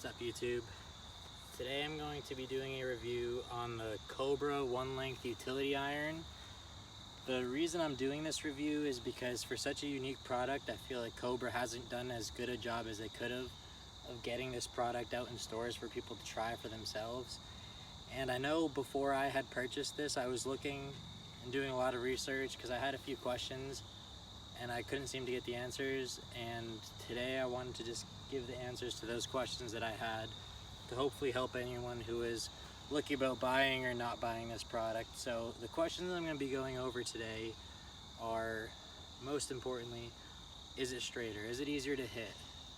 What's up, YouTube? Today I'm going to be doing a review on the Cobra one-length utility iron. The reason I'm doing this review is because for such a unique product, I feel like Cobra hasn't done as good a job as they could have of getting this product out in stores for people to try for themselves. And I know before I had purchased this, I was looking and doing a lot of research because I had a few questions and I couldn't seem to get the answers, and today I wanted to just give the answers to those questions that I had to hopefully help anyone who is looking about buying or not buying this product. So the questions I'm going to be going over today are, most importantly, is it straighter? Is it easier to hit?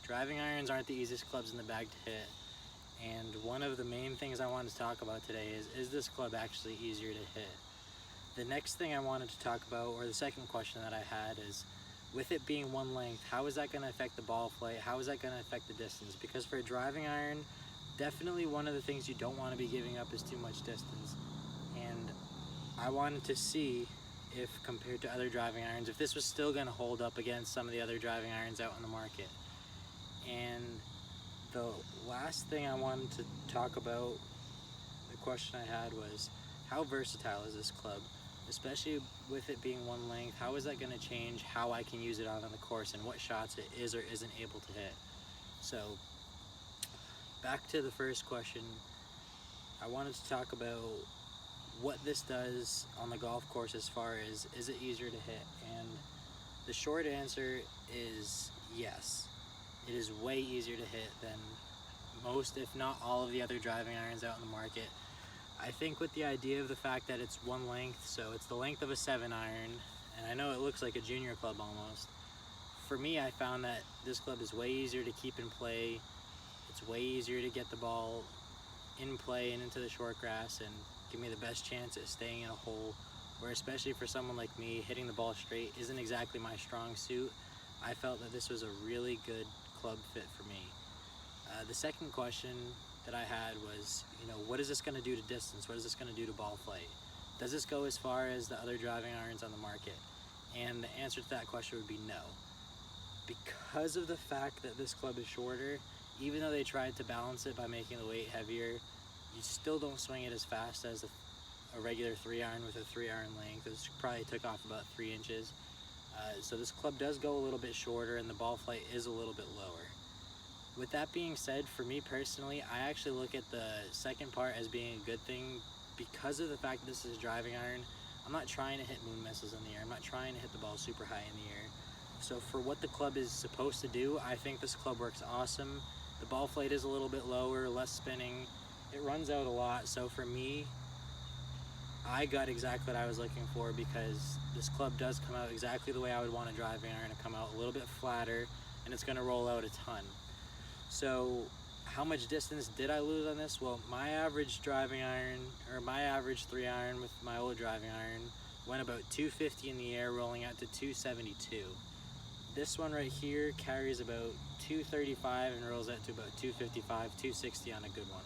Driving irons aren't the easiest clubs in the bag to hit, and one of the main things I wanted to talk about today is this club actually easier to hit? The next thing I wanted to talk about, or the second question that I had, is with it being one length, how is that going to affect the ball flight? How is that going to affect the distance? Because for a driving iron, definitely one of the things you don't want to be giving up is too much distance. And I wanted to see if, compared to other driving irons, if this was still going to hold up against some of the other driving irons out on the market. And the last thing I wanted to talk about, the question I had was, how versatile is this club? Especially with it being one length, how is that going to change how I can use it out on the course and what shots it is or isn't able to hit? So back to the first question, I wanted to talk about what this does on the golf course as far as, is it easier to hit? And the short answer is yes. It is way easier to hit than most, if not all, of the other driving irons out in the market. I think with the idea of the fact that it's one length, so it's the length of a 7 iron, and I know it looks like a junior club almost. For me, I found that this club is way easier to keep in play. It's way easier to get the ball in play and into the short grass and give me the best chance at staying in a hole, where especially for someone like me, hitting the ball straight isn't exactly my strong suit. I felt that this was a really good club fit for me. The second question that I had was, what is this going to do to distance? What is this going to do to ball flight? Does this go as far as the other driving irons on the market? And the answer to that question would be no. Because of the fact that this club is shorter, even though they tried to balance it by making the weight heavier, you still don't swing it as fast as a regular 3 iron with a 3 iron length. This probably took off about 3 inches. So this club does go a little bit shorter and the ball flight is a little bit lower. With that being said, for me personally, I actually look at the second part as being a good thing because of the fact that this is a driving iron. I'm not trying to hit moon missiles in the air. I'm not trying to hit the ball super high in the air. So for what the club is supposed to do, I think this club works awesome. The ball flight is a little bit lower, less spinning. It runs out a lot. So for me, I got exactly what I was looking for because this club does come out exactly the way I would want a driving iron to come out, a little bit flatter, and it's going to roll out a ton. So how much distance did I lose on this? Well, my average driving iron, or my average 3 iron with my old driving iron, went about 250 in the air, rolling out to 272. This one right here carries about 235 and rolls out to about 255, 260 on a good one.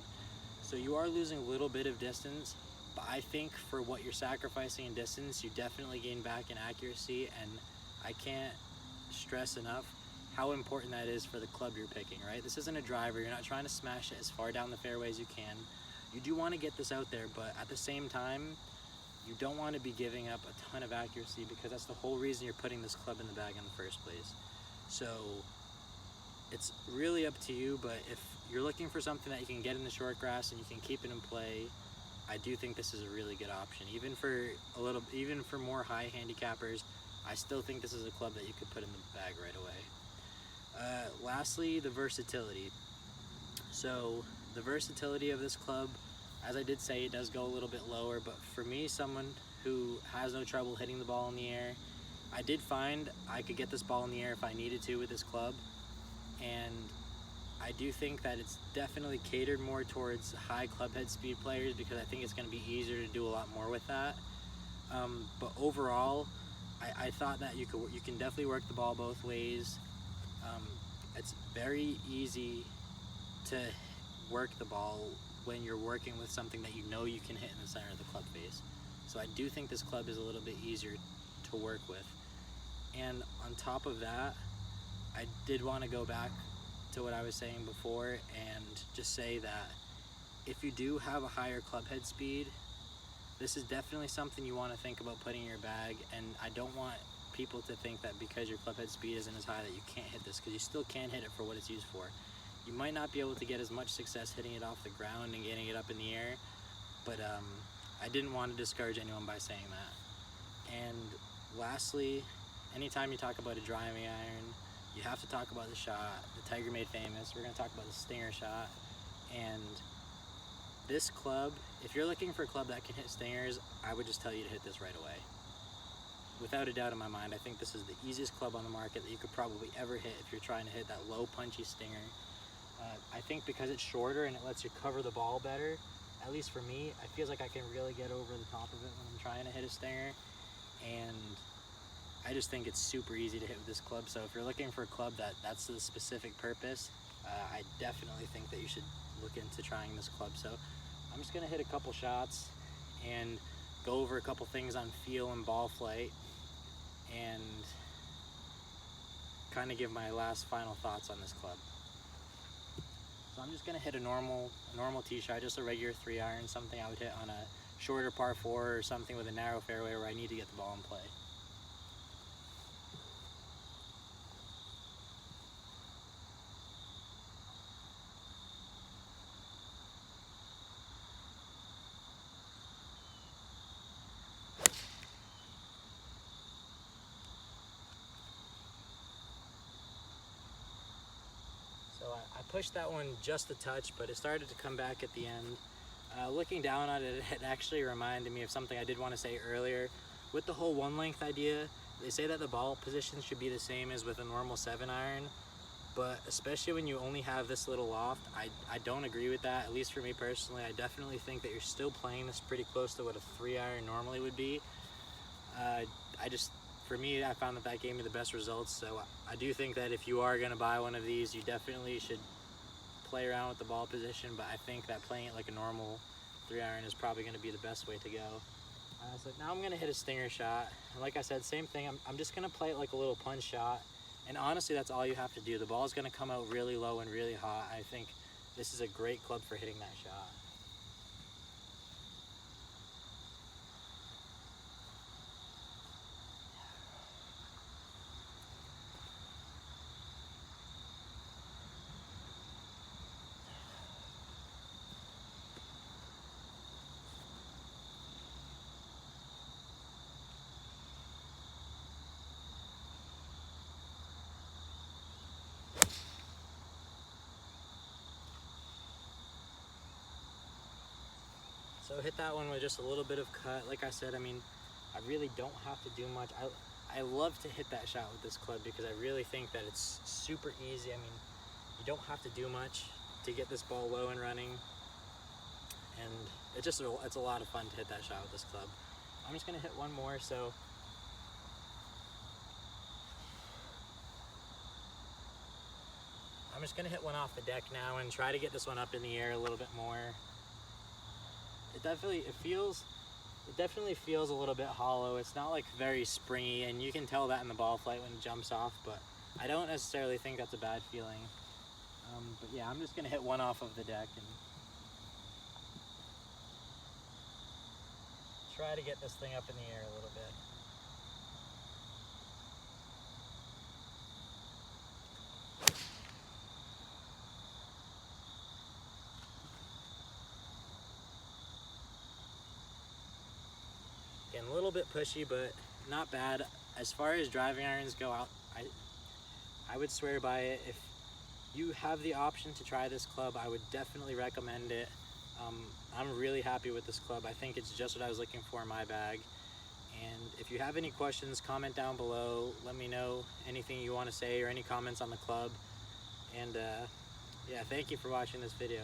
So you are losing a little bit of distance, but I think for what you're sacrificing in distance, you definitely gain back in accuracy, and I can't stress enough how important that is for the club you're picking, right? This isn't a driver. You're not trying to smash it as far down the fairway as you can. You do want to get this out there, but at the same time, you don't want to be giving up a ton of accuracy because that's the whole reason you're putting this club in the bag in the first place. So it's really up to you, but if you're looking for something that you can get in the short grass and you can keep it in play, I do think this is a really good option. Even for more high handicappers, I still think this is a club that you could put in the bag right away. Lastly, the versatility. So the versatility of this club, as I did say, it does go a little bit lower, but for me, someone who has no trouble hitting the ball in the air, I did find I could get this ball in the air if I needed to with this club, and I do think that it's definitely catered more towards high club head speed players because I think it's going to be easier to do a lot more with that. But overall, I thought that you can definitely work the ball both ways. It's very easy to work the ball when you're working with something that you know you can hit in the center of the club face. So I do think this club is a little bit easier to work with. And on top of that, I did want to go back to what I was saying before and just say that if you do have a higher club head speed, this is definitely something you want to think about putting in your bag. And I don't want people to think that because your club head speed isn't as high that you can't hit this, because you still can hit it for what it's used for. You might not be able to get as much success hitting it off the ground and getting it up in the air, but I didn't want to discourage anyone by saying that. And lastly, anytime you talk about a driving iron, you have to talk about the shot. The Tiger made famous. We're going to talk about the stinger shot. And this club, if you're looking for a club that can hit stingers, I would just tell you to hit this right away. Without a doubt in my mind, I think this is the easiest club on the market that you could probably ever hit if you're trying to hit that low punchy stinger. I think because it's shorter and it lets you cover the ball better, at least for me, I feel like I can really get over the top of it when I'm trying to hit a stinger. And I just think it's super easy to hit with this club. So if you're looking for a club that's the specific purpose, I definitely think that you should look into trying this club. So I'm just gonna hit a couple shots and go over a couple things on feel and ball flight and kind of give my last final thoughts on this club. So I'm just gonna hit a normal tee shot, just a regular 3-iron, something I would hit on a shorter par 4 or something with a narrow fairway where I need to get the ball in play. So I pushed that one just a touch, but it started to come back at the end. Looking down on it, it actually reminded me of something I did want to say earlier. With the whole one length idea, they say that the ball position should be the same as with a normal 7-iron, but especially when you only have this little loft, I don't agree with that. At least for me personally, I definitely think that you're still playing this pretty close to what a 3-iron normally would be. For me, I found that gave me the best results. So I do think that if you are going to buy one of these, you definitely should play around with the ball position, but I think that playing it like a normal 3-iron is probably going to be the best way to go. So now I'm going to hit a stinger shot, and like I said, same thing, I'm just going to play it like a little punch shot, and honestly that's all you have to do. The ball is going to come out really low and really hot. I think this is a great club for hitting that shot. So hit that one with just a little bit of cut. Like I said, I mean, I really don't have to do much. I love to hit that shot with this club because I really think that it's super easy. I mean, you don't have to do much to get this ball low and running. And it's a lot of fun to hit that shot with this club. I'm just gonna hit one more, so. I'm just gonna hit one off the deck now and try to get this one up in the air a little bit more. It definitely feels a little bit hollow. It's not like very springy, and you can tell that in the ball flight when it jumps off, but I don't necessarily think that's a bad feeling. But yeah, I'm just gonna hit one off of the deck and try to get this thing up in the air a little bit. Again, a little bit pushy, but not bad. As far as driving irons go out, I would swear by it. If you have the option to try this club, I would definitely recommend it. I'm really happy with this club. I think it's just what I was looking for in my bag. And if you have any questions, comment down below. Let me know anything you want to say or any comments on the club. And yeah, thank you for watching this video.